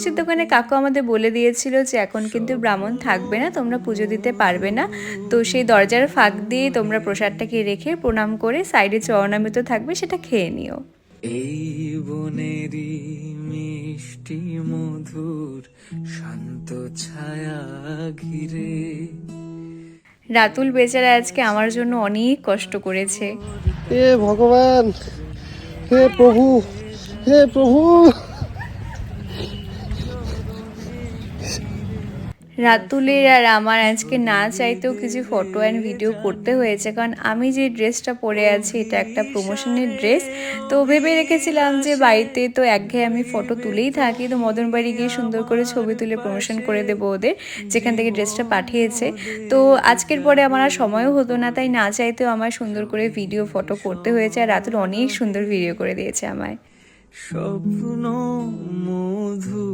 মিষ্টির দোকানে কাকু আমাদের বলে দিয়েছিল যে এখন কিন্তু ব্রাহ্মণ থাকবে না, তোমরা পুজো দিতে পারবে না। তো সেই দরজার ফাঁক দিয়ে তোমরা প্রসাদটাকে রেখে প্রণাম করে সাইডে চরণামৃত থাকবে, সেটা খেয়ে নিও। এই বনেরই মিষ্টি মধুর শান্ত ছায়া ঘিরে। রাতুল বেচারা আজকে আমার জন্য অনেক কষ্ট করেছে। হে ভগবান, হে প্রভু, হে প্রভু। রাতুলের আর আমার আজকে না চাইতেও কিছু ফটো অ্যান্ড ভিডিও করতে হয়েছে, কারণ আমি যে ড্রেসটা পরে আছি এটা একটা প্রমোশনের ড্রেস। তো ভেবে রেখেছিলাম যে বাড়িতে তো একঘেয়ে আমি ফটো তুলেই থাকি, তো মদন বাড়ি গিয়ে সুন্দর করে ছবি তুলে প্রমোশন করে দেবো ওদের, যেখান থেকে ড্রেসটা পাঠিয়েছে। তো আজকের পরে আমার আর সময়ও হতো না, তাই না চাইতেও আমার সুন্দর করে ভিডিও ফটো করতে হয়েছে। আর রাতুল অনেক সুন্দর ভিডিও করে দিয়েছে আমায়। স্বপ্ন মধু